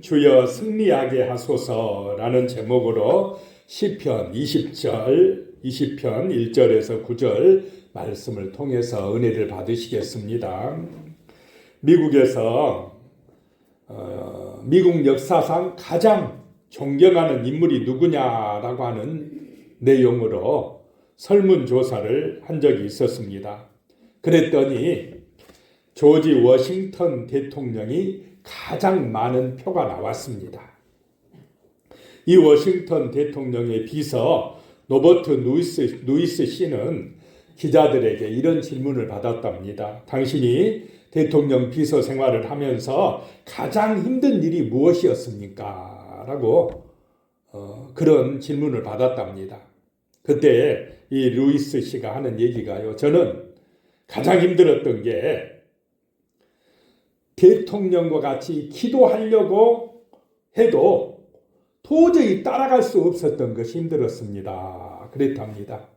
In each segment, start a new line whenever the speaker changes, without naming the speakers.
주여 승리하게 하소서라는 제목으로 시편 20편 1절에서 9절 말씀을 통해서 은혜를 받으시겠습니다. 미국에서 미국 역사상 가장 존경하는 인물이 누구냐라고 하는 내용으로 설문조사를 한 적이 있었습니다. 그랬더니 조지 워싱턴 대통령이 가장 많은 표가 나왔습니다. 이 워싱턴 대통령의 비서 로버트 루이스 씨는 기자들에게 이런 질문을 받았답니다. 당신이 대통령 비서 생활을 하면서 가장 힘든 일이 무엇이었습니까? 라고 그런 질문을 받았답니다. 그때 이 루이스 씨가 하는 얘기가요. 저는 가장 힘들었던 게 대통령과 같이 기도하려고 해도 도저히 따라갈 수 없었던 것이 힘들었습니다. 그랬답니다.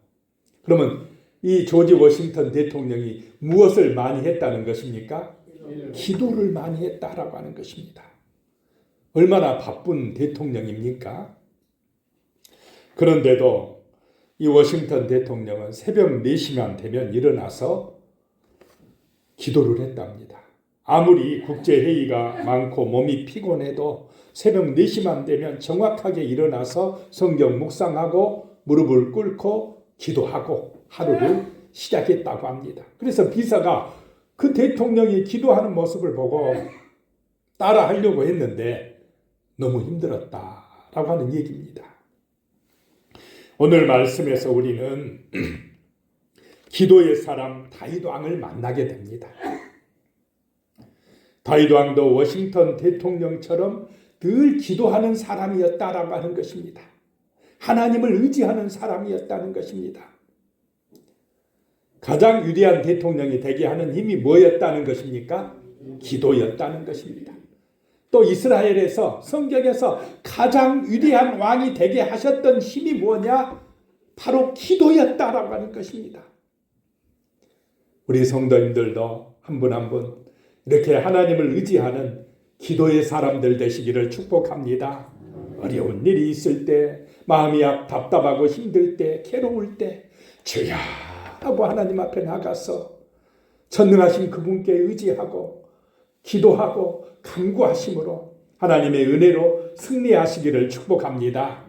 그러면 이 조지 워싱턴 대통령이 무엇을 많이 했다는 것입니까? 기도를 많이 했다라고 하는 것입니다. 얼마나 바쁜 대통령입니까? 그런데도 이 워싱턴 대통령은 새벽 4시만 되면 일어나서 기도를 했답니다. 아무리 국제회의가 많고 몸이 피곤해도 새벽 4시만 되면 정확하게 일어나서 성경 묵상하고 무릎을 꿇고 기도하고 하루를 시작했다고 합니다. 그래서 비서가 그 대통령이 기도하는 모습을 보고 따라 하려고 했는데 너무 힘들었다라고 하는 얘기입니다. 오늘 말씀에서 우리는 기도의 사람 다윗 왕을 만나게 됩니다. 다윗 왕도 워싱턴 대통령처럼 늘 기도하는 사람이었다라고 하는 것입니다. 하나님을 의지하는 사람이었다는 것입니다. 가장 위대한 대통령이 되게 하는 힘이 뭐였다는 것입니까? 기도였다는 것입니다. 또 이스라엘에서 성경에서 가장 위대한 왕이 되게 하셨던 힘이 뭐냐? 바로 기도였다라고 하는 것입니다. 우리 성도님들도 한 분 한 분 이렇게 하나님을 의지하는 기도의 사람들 되시기를 축복합니다. 어려운 일이 있을 때, 마음이 답답하고 힘들 때, 괴로울 때 주여 하고 하나님 앞에 나가서 전능하신 그분께 의지하고 기도하고 간구하심으로 하나님의 은혜로 승리하시기를 축복합니다.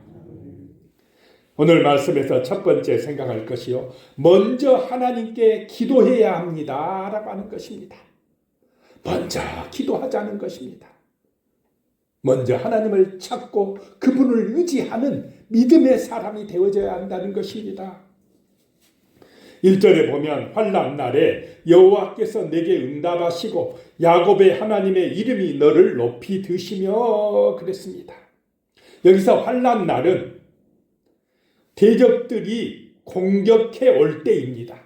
오늘 말씀에서 첫 번째 생각할 것이요, 먼저 하나님께 기도해야 합니다 라고 하는 것입니다. 먼저 기도하자는 것입니다. 먼저 하나님을 찾고 그분을 의지하는 믿음의 사람이 되어져야 한다는 것입니다. 1절에 보면 환난 날에 여호와께서 내게 응답하시고 야곱의 하나님의 이름이 너를 높이 드시며 그랬습니다. 여기서 환난 날은 대적들이 공격해 올 때입니다.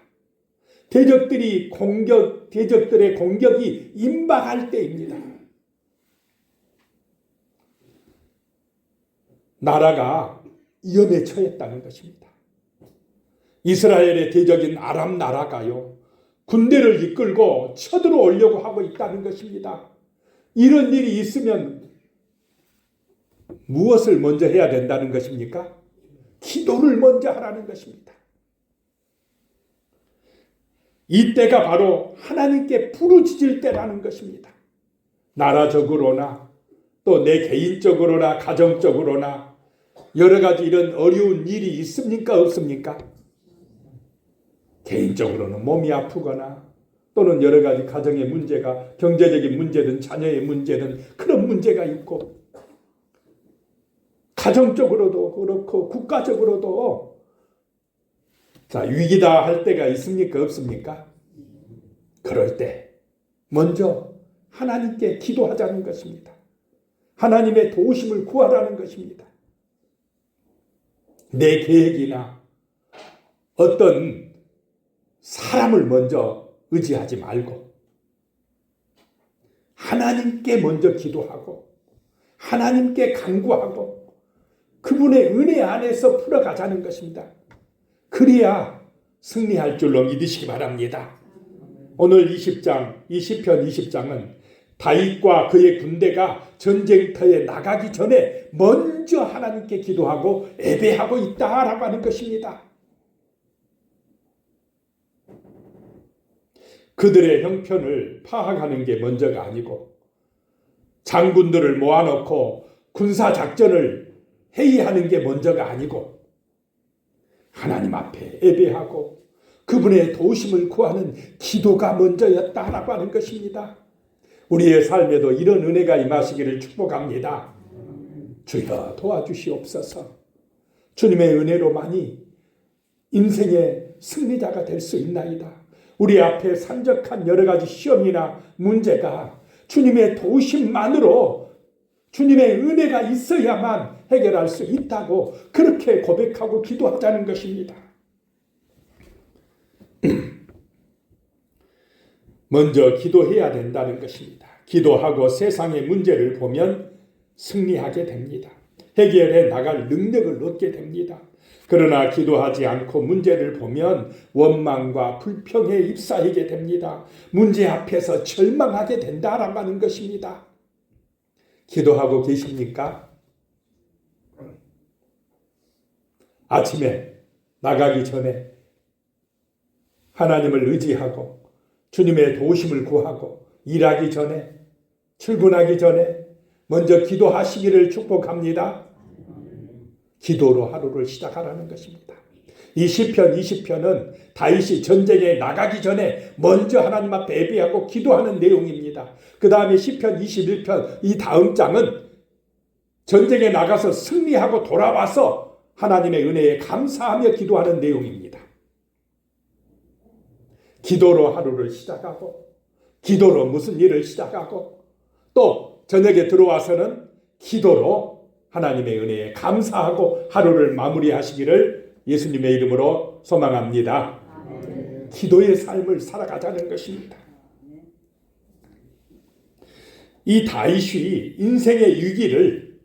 대적들의 공격이 임박할 때입니다. 나라가 위험에 처했다는 것입니다. 이스라엘의 대적인 아람 나라가요, 군대를 이끌고 쳐들어오려고 하고 있다는 것입니다. 이런 일이 있으면 무엇을 먼저 해야 된다는 것입니까? 기도를 먼저 하라는 것입니다. 이때가 바로 하나님께 부르짖을 때라는 것입니다. 나라적으로나 또 내 개인적으로나 가정적으로나 여러 가지 이런 어려운 일이 있습니까? 없습니까? 개인적으로는 몸이 아프거나 또는 여러 가지 가정의 문제가, 경제적인 문제든 자녀의 문제든 그런 문제가 있고, 가정적으로도 그렇고 국가적으로도 위기다 할 때가 있습니까? 없습니까? 그럴 때 먼저 하나님께 기도하자는 것입니다. 하나님의 도우심을 구하라는 것입니다. 내 계획이나 어떤 사람을 먼저 의지하지 말고 하나님께 먼저 기도하고 하나님께 간구하고 그분의 은혜 안에서 풀어가자는 것입니다. 그래야 승리할 줄로 믿으시기 바랍니다. 오늘 20편 20장은 다윗과 그의 군대가 전쟁터에 나가기 전에 먼저 하나님께 기도하고 예배하고 있다라고 하는 것입니다. 그들의 형편을 파악하는 게 먼저가 아니고 장군들을 모아놓고 군사작전을 회의하는 게 먼저가 아니고 하나님 앞에 예배하고 그분의 도우심을 구하는 기도가 먼저였다라고 하는 것입니다. 우리의 삶에도 이런 은혜가 임하시기를 축복합니다. 주여 도와주시옵소서. 주님의 은혜로만이 인생의 승리자가 될 수 있나이다. 우리 앞에 산적한 여러 가지 시험이나 문제가 주님의 도우심만으로 주님의 은혜가 있어야만 해결할 수 있다고 그렇게 고백하고 기도하자는 것입니다. 먼저 기도해야 된다는 것입니다. 기도하고 세상의 문제를 보면 승리하게 됩니다. 해결해 나갈 능력을 얻게 됩니다. 그러나 기도하지 않고 문제를 보면 원망과 불평에 휩싸이게 됩니다. 문제 앞에서 절망하게 된다라고 하는 것입니다. 기도하고 계십니까? 아침에 나가기 전에 하나님을 의지하고 주님의 도우심을 구하고 일하기 전에 출근하기 전에 먼저 기도하시기를 축복합니다. 기도로 하루를 시작하라는 것입니다. 이 시편 20편은 다윗이 전쟁에 나가기 전에 먼저 하나님 앞에 예배하고 기도하는 내용입니다. 그 다음에 시편 21편 이 다음 장은 전쟁에 나가서 승리하고 돌아와서 하나님의 은혜에 감사하며 기도하는 내용입니다. 기도로 하루를 시작하고 기도로 무슨 일을 시작하고 또 저녁에 들어와서는 기도로 하나님의 은혜에 감사하고 하루를 마무리하시기를 예수님의 이름으로 소망합니다. 기도의 삶을 살아가자는 것입니다. 이 다윗이 인생의 위기를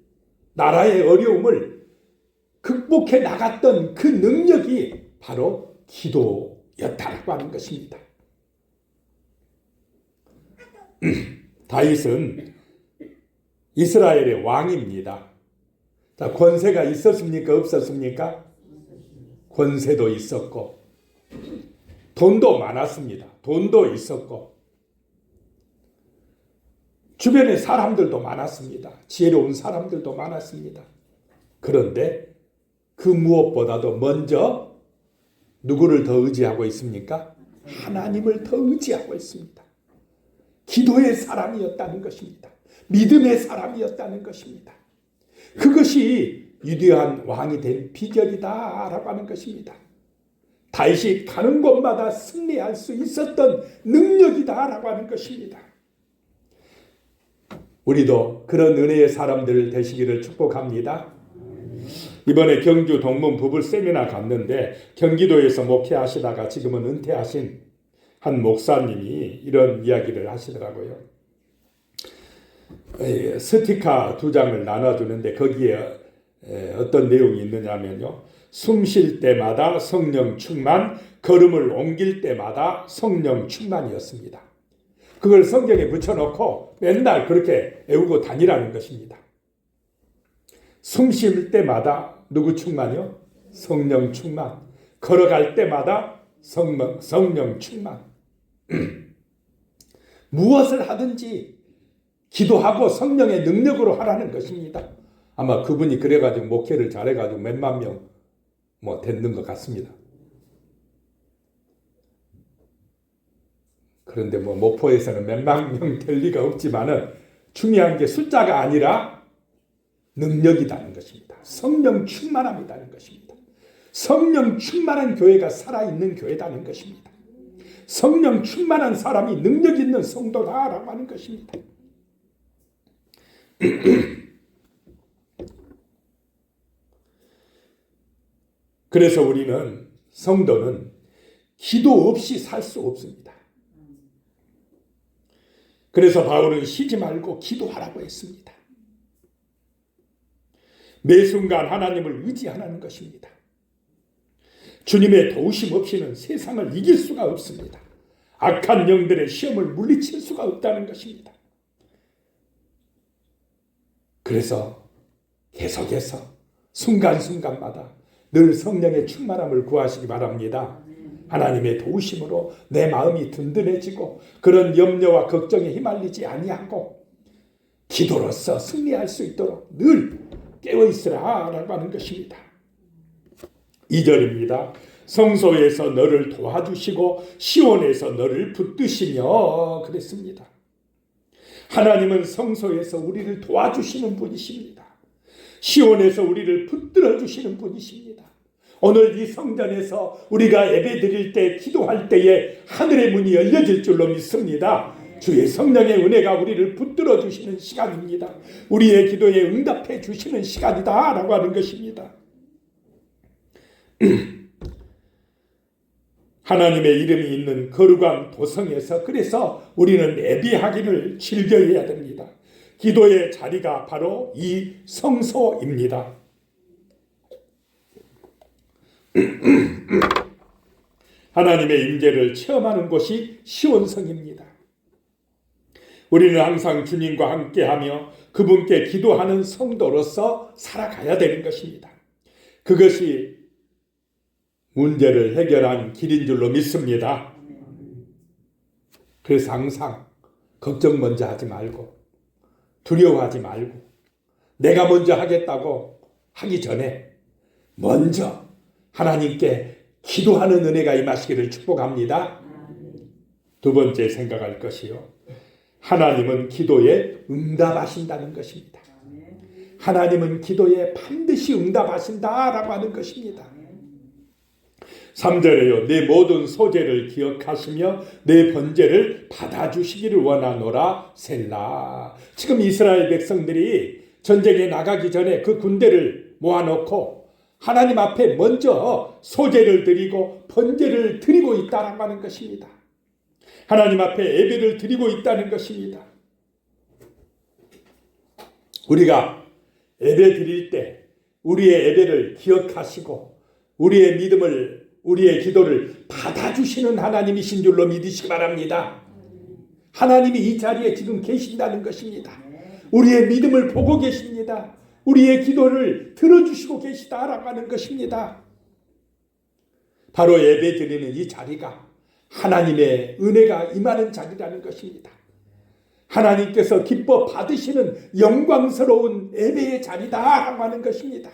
나라의 어려움을 극복해 나갔던 그 능력이 바로 기도였다라고 하는 것입니다. 다윗은 이스라엘의 왕입니다. 자, 권세가 있었습니까? 없었습니까? 권세도 있었고 돈도 많았습니다. 돈도 있었고 주변에 사람들도 많았습니다. 지혜로운 사람들도 많았습니다. 그런데 그 무엇보다도 먼저 누구를 더 의지하고 있습니까? 하나님을 더 의지하고 있습니다. 기도의 사람이었다는 것입니다. 믿음의 사람이었다는 것입니다. 그것이 위대한 왕이 된 비결이다라고 하는 것입니다. 다윗이 가는 곳마다 승리할 수 있었던 능력이다라고 하는 것입니다. 우리도 그런 은혜의 사람들 되시기를 축복합니다. 이번에 경주 동문 부부 세미나 갔는데 경기도에서 목회하시다가 지금은 은퇴하신 한 목사님이 이런 이야기를 하시더라고요. 스티커 2장을 나눠주는데 거기에 어떤 내용이 있느냐면요. 숨 쉴 때마다 성령 충만, 걸음을 옮길 때마다 성령 충만이었습니다. 그걸 성경에 붙여놓고 맨날 그렇게 외우고 다니라는 것입니다. 숨 쉴 때마다 누구 충만이요? 성령 충만. 걸어갈 때마다 성령 충만. 무엇을 하든지 기도하고 성령의 능력으로 하라는 것입니다. 아마 그분이 그래가지고 목회를 잘해가지고 몇만 명 됐는 것 같습니다. 그런데 목포에서는 몇만 명 될 리가 없지만은 중요한 게 숫자가 아니라 능력이라는 것입니다. 성령 충만함이라는 것입니다. 성령 충만한 교회가 살아있는 교회라는 것입니다. 성령 충만한 사람이 능력 있는 성도다라고 하는 것입니다. 그래서 우리는 성도는 기도 없이 살 수 없습니다. 그래서 바울은 쉬지 말고 기도하라고 했습니다. 매 순간 하나님을 의지하는 것입니다. 주님의 도우심 없이는 세상을 이길 수가 없습니다. 악한 영들의 시험을 물리칠 수가 없다는 것입니다. 그래서 계속해서 순간순간마다 늘 성령의 충만함을 구하시기 바랍니다. 하나님의 도우심으로 내 마음이 든든해지고 그런 염려와 걱정에 휘말리지 아니하고 기도로서 승리할 수 있도록 늘 깨어있으라 라고 하는 것입니다. 2절입니다. 성소에서 너를 도와주시고 시온에서 너를 붙드시며 그랬습니다. 하나님은 성소에서 우리를 도와주시는 분이십니다. 시온에서 우리를 붙들어 주시는 분이십니다. 오늘 이 성전에서 우리가 예배 드릴 때 기도할 때에 하늘의 문이 열려질 줄로 믿습니다. 주의 성령의 은혜가 우리를 붙들어 주시는 시간입니다. 우리의 기도에 응답해 주시는 시간이다 라고 하는 것입니다. 하나님의 이름이 있는 거룩한 도성에서 그래서 우리는 예배하기를 즐겨해야 됩니다. 기도의 자리가 바로 이 성소입니다. 하나님의 임재를 체험하는 곳이 시온성입니다. 우리는 항상 주님과 함께하며 그분께 기도하는 성도로서 살아가야 되는 것입니다. 그것이 문제를 해결한 길인 줄로 믿습니다. 그래서 항상 걱정 먼저 하지 말고 두려워하지 말고 내가 먼저 하겠다고 하기 전에 먼저 하나님께 기도하는 은혜가 임하시기를 축복합니다. 두 번째 생각할 것이요. 하나님은 기도에 응답하신다는 것입니다. 하나님은 기도에 반드시 응답하신다라고 하는 것입니다. 3절에요. 내 모든 소재를 기억하시며 내 번제를 받아주시기를 원하노라 셀라. 지금 이스라엘 백성들이 전쟁에 나가기 전에 그 군대를 모아놓고 하나님 앞에 먼저 소제를 드리고 번제를 드리고 있다라고 하는 것입니다. 하나님 앞에 예배를 드리고 있다는 것입니다. 우리가 예배 드릴 때 우리의 예배를 기억하시고 우리의 믿음을 우리의 기도를 받아주시는 하나님이신 줄로 믿으시기 바랍니다. 하나님이 이 자리에 지금 계신다는 것입니다. 우리의 믿음을 보고 계십니다. 우리의 기도를 들어주시고 계시다라고 하는 것입니다. 바로 예배 드리는 이 자리가 하나님의 은혜가 임하는 자리라는 것입니다. 하나님께서 기뻐 받으시는 영광스러운 예배의 자리다라고 하는 것입니다.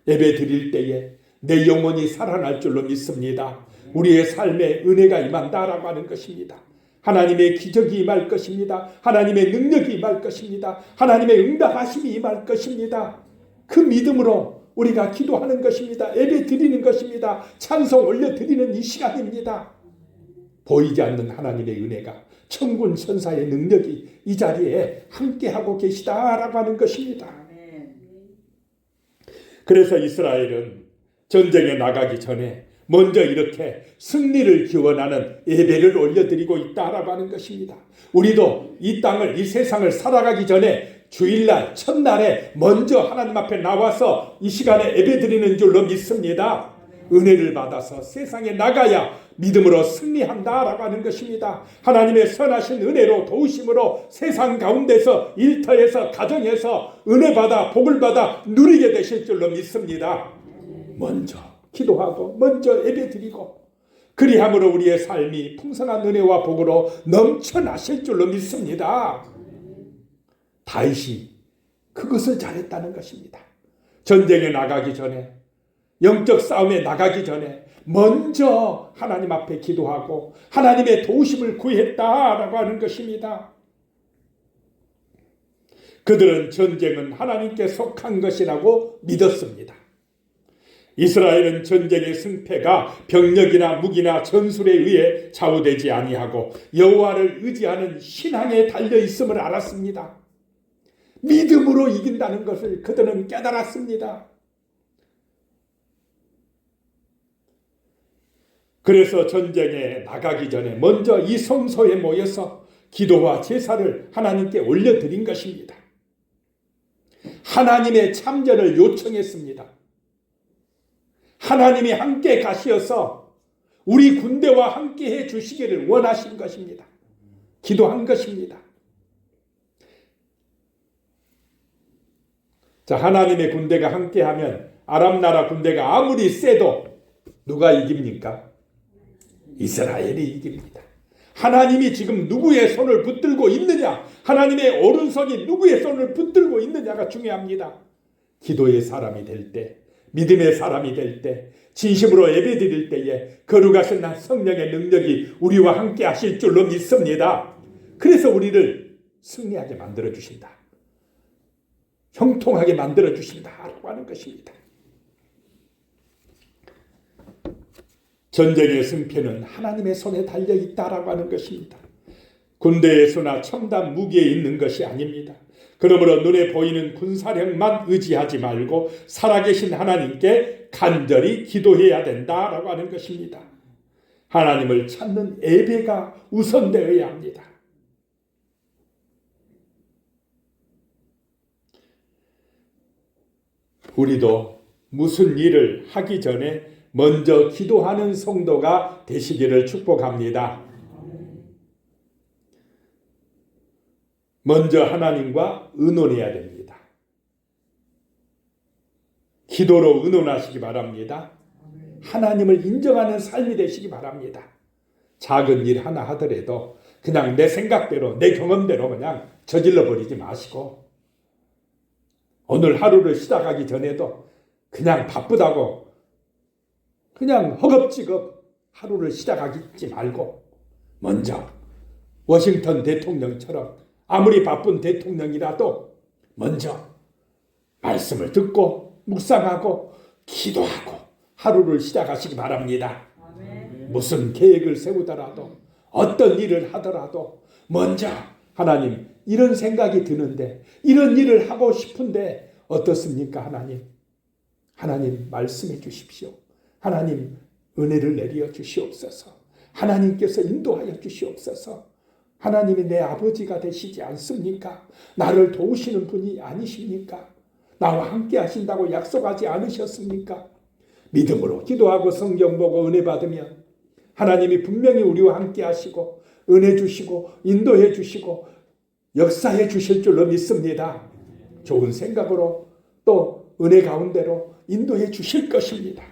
예배 드릴 때에 내 영혼이 살아날 줄로 믿습니다. 우리의 삶에 은혜가 임한다라고 하는 것입니다. 하나님의 기적이 임할 것입니다. 하나님의 능력이 임할 것입니다. 하나님의 응답하심이 임할 것입니다. 그 믿음으로 우리가 기도하는 것입니다. 예배 드리는 것입니다. 찬송 올려드리는 이 시간입니다. 보이지 않는 하나님의 은혜가 천군 천사의 능력이 이 자리에 함께하고 계시다라고 하는 것입니다. 그래서 이스라엘은 전쟁에 나가기 전에 먼저 이렇게 승리를 기원하는 예배를 올려드리고 있다라고 하는 것입니다. 우리도 이 땅을, 이 세상을 살아가기 전에 주일날, 첫날에 먼저 하나님 앞에 나와서 이 시간에 예배드리는 줄로 믿습니다. 은혜를 받아서 세상에 나가야 믿음으로 승리한다라고 하는 것입니다. 하나님의 선하신 은혜로 도우심으로 세상 가운데서 일터에서 가정에서 은혜 받아 복을 받아 누리게 되실 줄로 믿습니다. 먼저 기도하고 먼저 예배드리고 그리함으로 우리의 삶이 풍성한 은혜와 복으로 넘쳐나실 줄로 믿습니다. 다윗이 그것을 잘했다는 것입니다. 전쟁에 나가기 전에 영적 싸움에 나가기 전에 먼저 하나님 앞에 기도하고 하나님의 도우심을 구했다라고 하는 것입니다. 그들은 전쟁은 하나님께 속한 것이라고 믿었습니다. 이스라엘은 전쟁의 승패가 병력이나 무기나 전술에 의해 좌우되지 아니하고 여호와를 의지하는 신앙에 달려 있음을 알았습니다. 믿음으로 이긴다는 것을 그들은 깨달았습니다. 그래서 전쟁에 나가기 전에 먼저 이 성소에 모여서 기도와 제사를 하나님께 올려드린 것입니다. 하나님의 참전을 요청했습니다. 하나님이 함께 가시어서 우리 군대와 함께 해 주시기를 원하신 것입니다. 기도한 것입니다. 자, 하나님의 군대가 함께하면 아람 나라 군대가 아무리 세도 누가 이깁니까? 이스라엘이 이깁니다. 하나님이 지금 누구의 손을 붙들고 있느냐, 하나님의 오른손이 누구의 손을 붙들고 있느냐가 중요합니다. 기도의 사람이 될 때, 믿음의 사람이 될 때, 진심으로 예배드릴 때에 거룩하신 성령의 능력이 우리와 함께 하실 줄로 믿습니다. 그래서 우리를 승리하게 만들어 주신다, 형통하게 만들어 주신다라고 하는 것입니다. 전쟁의 승패는 하나님의 손에 달려있다라고 하는 것입니다. 군대의 수나 첨단 무기에 있는 것이 아닙니다. 그러므로 눈에 보이는 군사력만 의지하지 말고 살아계신 하나님께 간절히 기도해야 된다라고 하는 것입니다. 하나님을 찾는 예배가 우선되어야 합니다. 우리도 무슨 일을 하기 전에 먼저 기도하는 성도가 되시기를 축복합니다. 먼저 하나님과 의논해야 됩니다. 기도로 의논하시기 바랍니다. 하나님을 인정하는 삶이 되시기 바랍니다. 작은 일 하나 하더라도 그냥 내 생각대로, 내 경험대로 그냥 저질러 버리지 마시고, 오늘 하루를 시작하기 전에도 그냥 바쁘다고 그냥 허겁지겁 하루를 시작하지 말고 먼저 워싱턴 대통령처럼 아무리 바쁜 대통령이라도 먼저 말씀을 듣고 묵상하고 기도하고 하루를 시작하시기 바랍니다. 무슨 계획을 세우더라도 어떤 일을 하더라도 먼저 하나님, 이런 생각이 드는데, 이런 일을 하고 싶은데 어떻습니까? 하나님 말씀해 주십시오. 하나님 은혜를 내려 주시옵소서. 하나님께서 인도하여 주시옵소서. 하나님이 내 아버지가 되시지 않습니까? 나를 도우시는 분이 아니십니까? 나와 함께 하신다고 약속하지 않으셨습니까? 믿음으로 기도하고 성경 보고 은혜 받으면 하나님이 분명히 우리와 함께 하시고 은혜 주시고 인도해 주시고 역사해 주실 줄로 믿습니다. 좋은 생각으로 또 은혜 가운데로 인도해 주실 것입니다.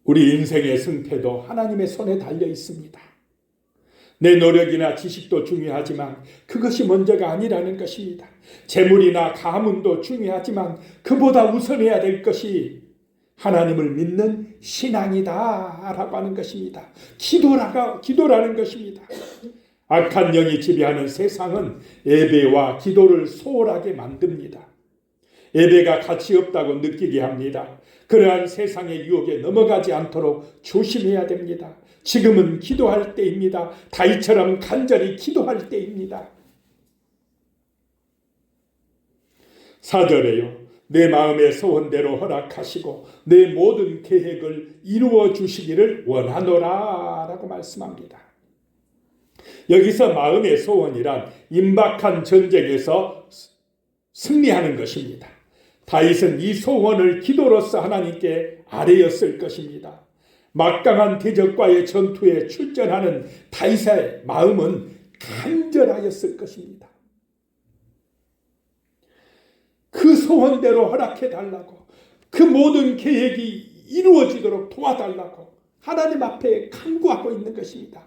우리 인생의 승패도 하나님의 손에 달려 있습니다. 내 노력이나 지식도 중요하지만 그것이 먼저가 아니라는 것입니다. 재물이나 가문도 중요하지만 그보다 우선해야 될 것이 하나님을 믿는 신앙이다라고 하는 것입니다. 기도라는 것입니다. 악한 영이 지배하는 세상은 예배와 기도를 소홀하게 만듭니다. 예배가 가치 없다고 느끼게 합니다. 그러한 세상의 유혹에 넘어가지 않도록 조심해야 됩니다. 지금은 기도할 때입니다. 다윗처럼 간절히 기도할 때입니다. 4절에요. 내 마음의 소원대로 허락하시고 내 모든 계획을 이루어 주시기를 원하노라 라고 말씀합니다. 여기서 마음의 소원이란 임박한 전쟁에서 승리하는 것입니다. 다윗은 이 소원을 기도로서 하나님께 아뢰었을 것입니다. 막강한 대적과의 전투에 출전하는 다윗의 마음은 간절하였을 것입니다. 그 소원대로 허락해달라고, 그 모든 계획이 이루어지도록 도와달라고 하나님 앞에 간구하고 있는 것입니다.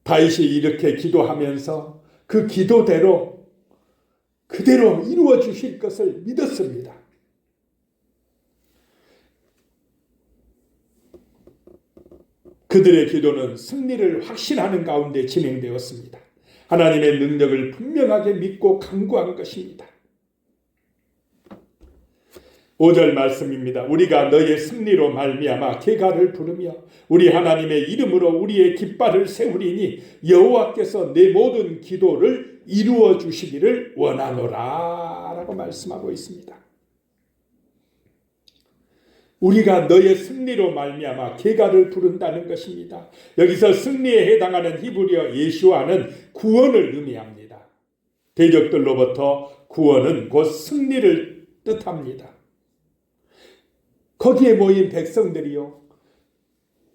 다윗이 이렇게 기도하면서 그 기도대로 그대로 이루어 주실 것을 믿었습니다. 그들의 기도는 승리를 확신하는 가운데 진행되었습니다. 하나님의 능력을 분명하게 믿고 간구한 것입니다. 5절 말씀입니다. 우리가 너의 승리로 말미암아 개가를 부르며 우리 하나님의 이름으로 우리의 깃발을 세우리니 여호와께서 내 모든 기도를 이루어 주시기를 원하노라 라고 말씀하고 있습니다. 우리가 너의 승리로 말미암아 개가를 부른다는 것입니다. 여기서 승리에 해당하는 히브리어 예슈아는 구원을 의미합니다. 대적들로부터 구원은 곧 승리를 뜻합니다. 거기에 모인 백성들이요,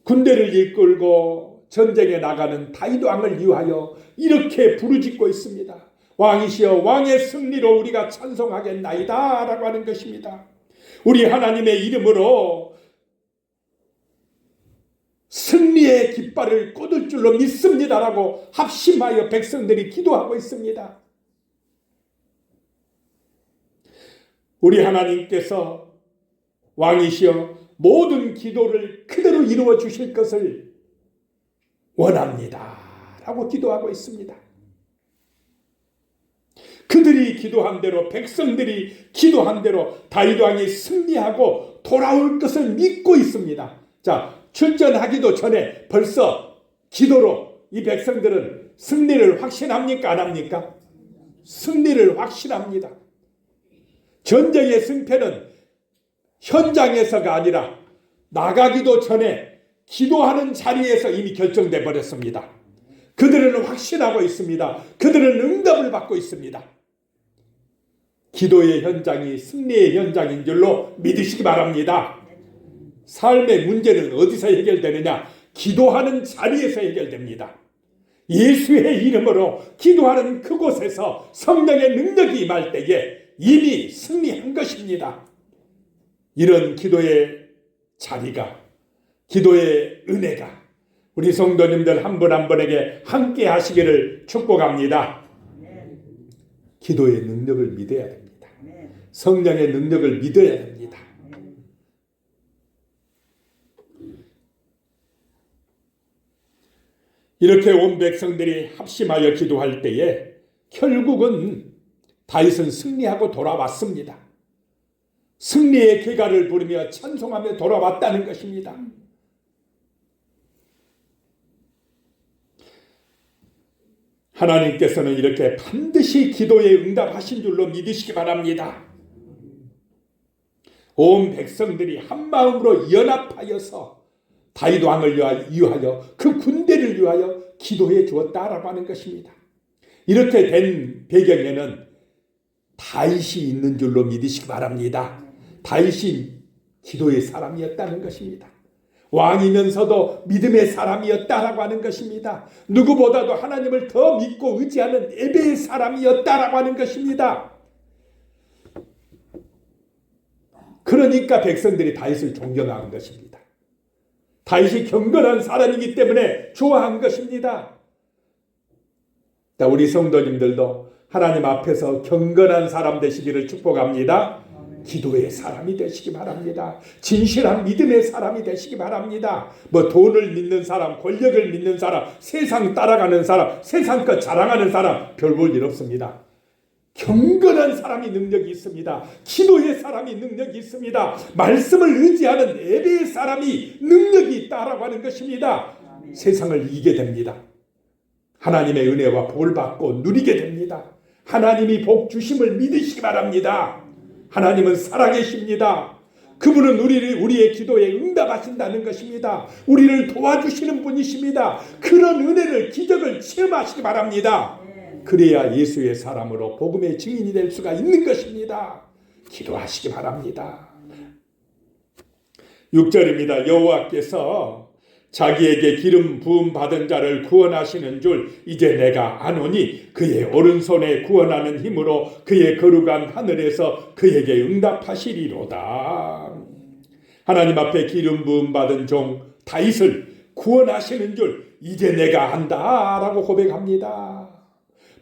군대를 이끌고 전쟁에 나가는 다윗 왕을 위하여 이렇게 부르짖고 있습니다. 왕이시여 왕의 승리로 우리가 찬송하겠나이다 라고 하는 것입니다. 우리 하나님의 이름으로 승리의 깃발을 꽂을 줄로 믿습니다라고 합심하여 백성들이 기도하고 있습니다. 우리 하나님께서 왕이시여 모든 기도를 그대로 이루어 주실 것을 원합니다 라고 기도하고 있습니다. 그들이 기도한 대로, 백성들이 기도한 대로 다윗 왕이 승리하고 돌아올 것을 믿고 있습니다. 자, 출전하기도 전에 벌써 기도로 이 백성들은 승리를 확신합니까? 안 합니까? 승리를 확신합니다. 전쟁의 승패는 현장에서가 아니라 나가기도 전에 기도하는 자리에서 이미 결정돼 버렸습니다. 그들은 확신하고 있습니다. 그들은 응답을 받고 있습니다. 기도의 현장이 승리의 현장인 줄로 믿으시기 바랍니다. 삶의 문제는 어디서 해결되느냐? 기도하는 자리에서 해결됩니다. 예수의 이름으로 기도하는 그곳에서 성령의 능력이 임할 때에 이미 승리한 것입니다. 이런 기도의 자리가, 기도의 은혜가 우리 성도님들 한 분 한 분에게 함께 하시기를 축복합니다. 기도의 능력을 믿어야 됩니다. 성령의 능력을 믿어야 됩니다. 이렇게 온 백성들이 합심하여 기도할 때에 결국은 다윗은 승리하고 돌아왔습니다. 승리의 개가를 부르며 찬송하며 돌아왔다는 것입니다. 하나님께서는 이렇게 반드시 기도에 응답하신 줄로 믿으시기 바랍니다. 온 백성들이 한 마음으로 연합하여서 다윗 왕을 위하여 그 군대를 위하여 기도해 주었다라고 하는 것입니다. 이렇게 된 배경에는 다윗이 있는 줄로 믿으시기 바랍니다. 다윗이 기도의 사람이었다는 것입니다. 왕이면서도 믿음의 사람이었다라고 하는 것입니다. 누구보다도 하나님을 더 믿고 의지하는 예배의 사람이었다라고 하는 것입니다. 그러니까 백성들이 다윗을 존경한 것입니다. 다윗이 경건한 사람이기 때문에 좋아한 것입니다. 우리 성도님들도 하나님 앞에서 경건한 사람 되시기를 축복합니다. 기도의 사람이 되시기 바랍니다. 진실한 믿음의 사람이 되시기 바랍니다. 돈을 믿는 사람, 권력을 믿는 사람, 세상 따라가는 사람, 세상 것 자랑하는 사람 별 볼 일 없습니다. 경건한 사람이 능력이 있습니다. 기도의 사람이 능력이 있습니다. 말씀을 의지하는 예배의 사람이 능력이 있다라고 하는 것입니다. 세상을 이기게 됩니다. 하나님의 은혜와 복을 받고 누리게 됩니다. 하나님이 복 주심을 믿으시기 바랍니다. 하나님은 살아계십니다. 그분은 우리의 기도에 응답하신다는 것입니다. 우리를 도와주시는 분이십니다. 그런 은혜를, 기적을 체험하시기 바랍니다. 그래야 예수의 사람으로 복음의 증인이 될 수가 있는 것입니다. 기도하시기 바랍니다. 6절입니다. 여호와께서 자기에게 기름 부음 받은 자를 구원하시는 줄 이제 내가 아노니 그의 오른손에 구원하는 힘으로 그의 거룩한 하늘에서 그에게 응답하시리로다. 하나님 앞에 기름 부음 받은 종 다윗을 구원하시는 줄 이제 내가 안다라고 고백합니다.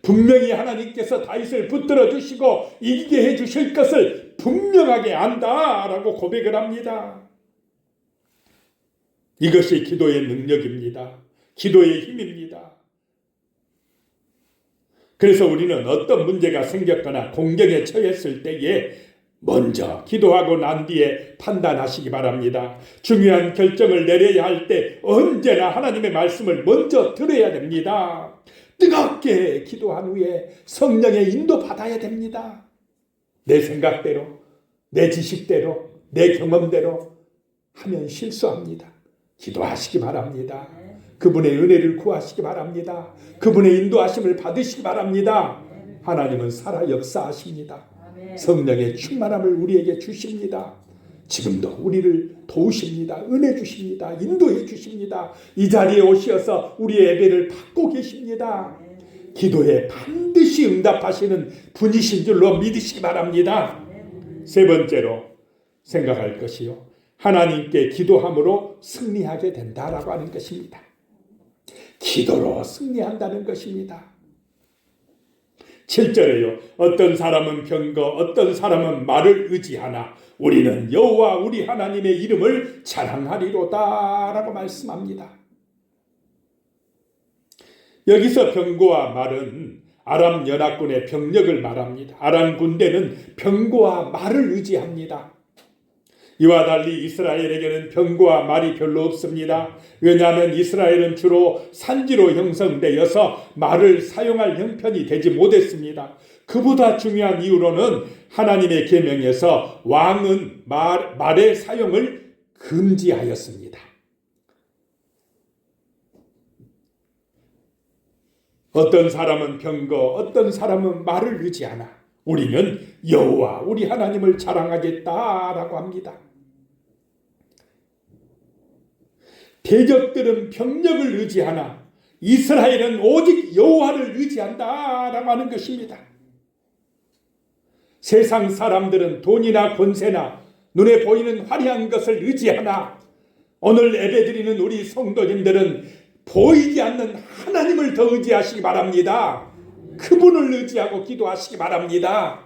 분명히 하나님께서 다윗을 붙들어 주시고 이기게 해 주실 것을 분명하게 안다라고 고백을 합니다. 이것이 기도의 능력입니다. 기도의 힘입니다. 그래서 우리는 어떤 문제가 생겼거나 공경에 처했을 때에 먼저 기도하고 난 뒤에 판단하시기 바랍니다. 중요한 결정을 내려야 할 때 언제나 하나님의 말씀을 먼저 들어야 됩니다. 뜨겁게 기도한 후에 성령의 인도 받아야 됩니다. 내 생각대로, 내 지식대로, 내 경험대로 하면 실수합니다. 기도하시기 바랍니다. 그분의 은혜를 구하시기 바랍니다. 그분의 인도하심을 받으시기 바랍니다. 하나님은 살아 역사하십니다. 성령의 충만함을 우리에게 주십니다. 지금도 우리를 도우십니다. 은혜 주십니다. 인도해 주십니다. 이 자리에 오셔서 우리의 예배를 받고 계십니다. 기도에 반드시 응답하시는 분이신 줄로 믿으시기 바랍니다. 세 번째로 생각할 것이요, 하나님께 기도함으로 승리하게 된다라고 하는 것입니다. 기도로 승리한다는 것입니다. 7절에요. 어떤 사람은 병거, 어떤 사람은 말을 의지하나 우리는 여호와 우리 하나님의 이름을 자랑하리로다 라고 말씀합니다. 여기서 병거와 말은 아람 연합군의 병력을 말합니다. 아람 군대는 병거와 말을 의지합니다. 이와 달리 이스라엘에게는 병거와 말이 별로 없습니다. 왜냐하면 이스라엘은 주로 산지로 형성되어서 말을 사용할 형편이 되지 못했습니다. 그보다 중요한 이유로는 하나님의 계명에서 왕은 말의 사용을 금지하였습니다. 어떤 사람은 병거, 어떤 사람은 말을 의지하나 우리는 여호와 우리 하나님을 자랑하겠다라고 합니다. 대적들은 병력을 의지하나 이스라엘은 오직 여호와를 의지한다라고 하는 것입니다. 세상 사람들은 돈이나 권세나 눈에 보이는 화려한 것을 의지하나 오늘 예배드리는 우리 성도님들은 보이지 않는 하나님을 더 의지하시기 바랍니다. 그분을 의지하고 기도하시기 바랍니다.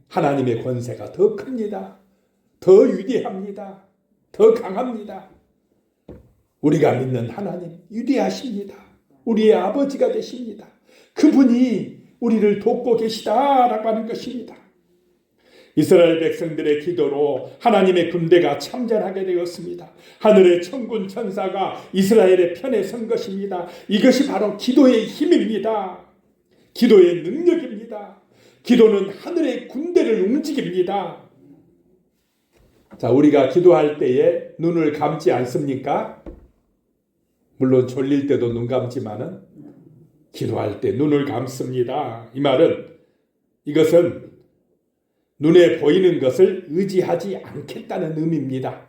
하나님의 권세가 더 큽니다. 더 위대합니다. 더 강합니다. 우리가 믿는 하나님 위대하십니다. 우리의 아버지가 되십니다. 그분이 우리를 돕고 계시다라고 하는 것입니다. 이스라엘 백성들의 기도로 하나님의 군대가 참전하게 되었습니다. 하늘의 천군 천사가 이스라엘의 편에 선 것입니다. 이것이 바로 기도의 힘입니다. 기도의 능력입니다. 기도는 하늘의 군대를 움직입니다. 자, 우리가 기도할 때에 눈을 감지 않습니까? 물론 졸릴 때도 눈 감지만은 기도할 때 눈을 감습니다. 이 말은 이것은 눈에 보이는 것을 의지하지 않겠다는 의미입니다.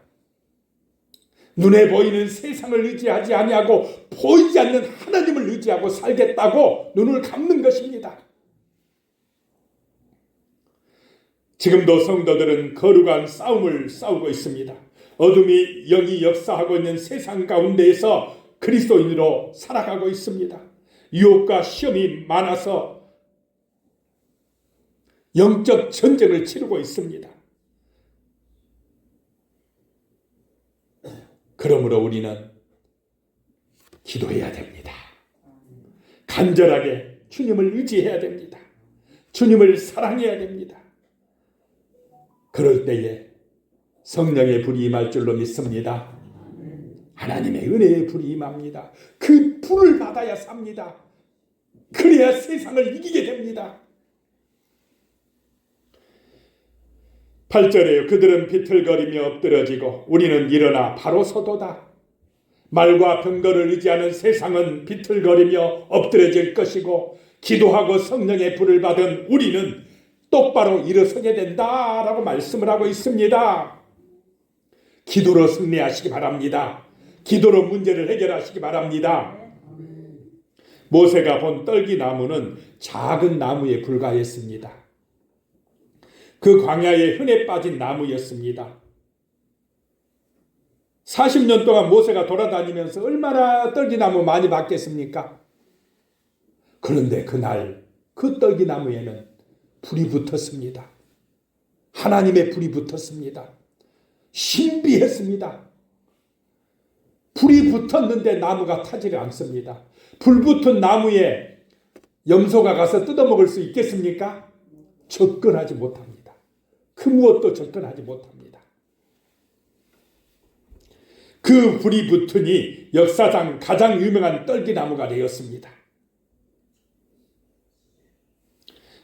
눈에 보이는 세상을 의지하지 아니하고 보이지 않는 하나님을 의지하고 살겠다고 눈을 감는 것입니다. 지금도 성도들은 거룩한 싸움을 싸우고 있습니다. 어둠이 영이 역사하고 있는 세상 가운데에서 그리스도인으로 살아가고 있습니다. 유혹과 시험이 많아서 영적 전쟁을 치르고 있습니다. 그러므로 우리는 기도해야 됩니다. 간절하게 주님을 의지해야 됩니다. 주님을 사랑해야 됩니다. 그럴 때에 성령의 불이 임할 줄로 믿습니다. 하나님의 은혜의 불이 임합니다. 그 불을 받아야 삽니다. 그래야 세상을 이기게 됩니다. 8절에요. 그들은 비틀거리며 엎드러지고 우리는 일어나 바로 서도다. 말과 병거를 의지하는 세상은 비틀거리며 엎드러질 것이고 기도하고 성령의 불을 받은 우리는 똑바로 일어서게 된다라고 말씀을 하고 있습니다. 기도로 승리하시기 바랍니다. 기도로 문제를 해결하시기 바랍니다. 모세가 본 떨기나무는 작은 나무에 불과했습니다. 그 광야에 흔해 빠진 나무였습니다. 40년 동안 모세가 돌아다니면서 얼마나 떨기나무 많이 봤겠습니까? 그런데 그날 그 떨기나무에는 불이 붙었습니다. 하나님의 불이 붙었습니다. 신비했습니다. 불이 붙었는데 나무가 타지를 않습니다. 불 붙은 나무에 염소가 가서 뜯어먹을 수 있겠습니까? 접근하지 못합니다. 그 무엇도 접근하지 못합니다. 그 불이 붙으니 역사상 가장 유명한 떨기나무가 되었습니다.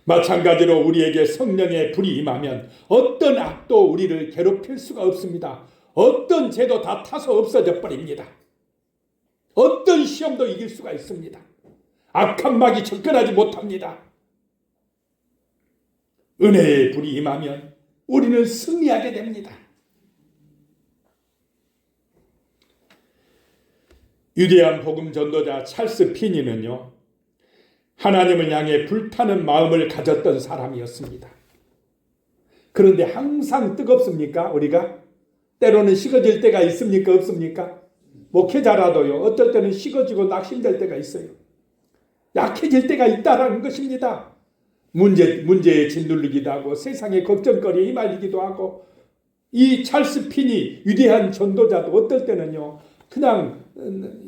마찬가지로 우리에게 성령의 불이 임하면 어떤 악도 우리를 괴롭힐 수가 없습니다. 어떤 죄도 다 타서 없어져 버립니다. 어떤 시험도 이길 수가 있습니다. 악한 막이 접근하지 못합니다. 은혜의 불이 임하면 우리는 승리하게 됩니다. 위대한 복음 전도자 찰스 피니는요, 하나님을 향해 불타는 마음을 가졌던 사람이었습니다. 그런데 항상 뜨겁습니까? 우리가? 때로는 식어질 때가 있습니까? 없습니까? 목회자라도요, 어떨 때는 식어지고 낙심될 때가 있어요. 약해질 때가 있다라는 것입니다. 문제에 짓눌리기도 하고 세상의 걱정거리에 휘말리기도 하고, 이 찰스 피니 위대한 전도자도 어떨 때는요, 그냥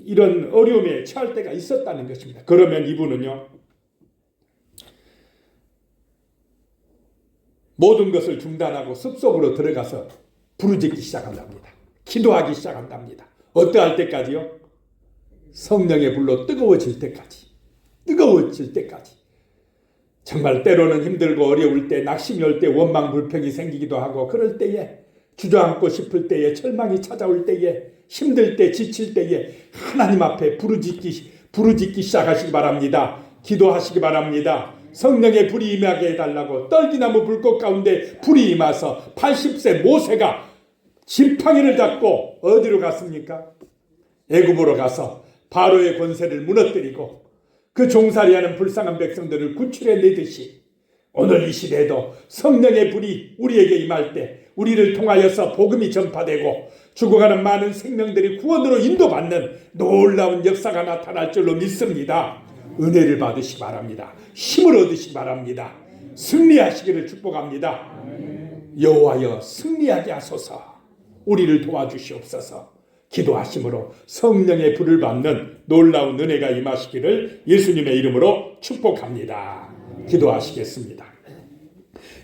이런 어려움에 처할 때가 있었다는 것입니다. 그러면 이분은요, 모든 것을 중단하고 숲속으로 들어가서 부르짖기 시작한답니다. 기도하기 시작한답니다. 어떠할 때까지요? 성령의 불로 뜨거워질 때까지. 뜨거워질 때까지. 정말 때로는 힘들고 어려울 때, 낙심이 올 때, 원망 불평이 생기기도 하고, 그럴 때에, 주저앉고 싶을 때에, 절망이 찾아올 때에, 힘들 때, 지칠 때에 하나님 앞에 부르짖기 시작하시기 바랍니다. 기도하시기 바랍니다. 성령의 불이 임하게 해달라고. 떨기나무 불꽃 가운데 불이 임하서 80세 모세가 지팡이를 잡고 어디로 갔습니까? 애굽으로 가서 바로의 권세를 무너뜨리고 그 종살이하는 불쌍한 백성들을 구출해 내듯이, 오늘 이 시대에도 성령의 불이 우리에게 임할 때 우리를 통하여서 복음이 전파되고 죽어가는 많은 생명들이 구원으로 인도받는 놀라운 역사가 나타날 줄로 믿습니다. 은혜를 받으시기 바랍니다. 힘을 얻으시기 바랍니다. 승리하시기를 축복합니다. 여호와여 승리하게 하소서. 우리를 도와주시옵소서. 기도하심으로 성령의 불을 받는 놀라운 은혜가 임하시기를 예수님의 이름으로 축복합니다. 기도하시겠습니다.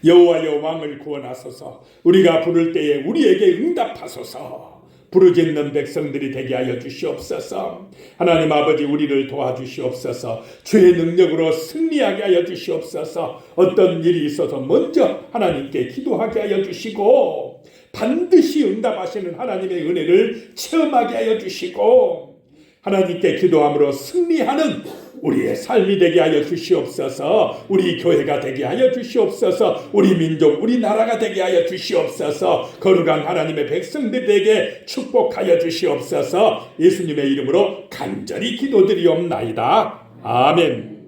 여호와여 왕을 구원하소서. 우리가 부를 때에 우리에게 응답하소서. 부르짖는 백성들이 되게 하여 주시옵소서. 하나님 아버지, 우리를 도와주시옵소서. 주의 능력으로 승리하게 하여 주시옵소서. 어떤 일이 있어서 먼저 하나님께 기도하게 하여 주시고 반드시 응답하시는 하나님의 은혜를 체험하게 하여 주시고 하나님께 기도함으로 승리하는 우리의 삶이 되게 하여 주시옵소서. 우리 교회가 되게 하여 주시옵소서. 우리 민족, 우리 나라가 되게 하여 주시옵소서. 거룩한 하나님의 백성들에게 축복하여 주시옵소서. 예수님의 이름으로 간절히 기도드리옵나이다. 아멘.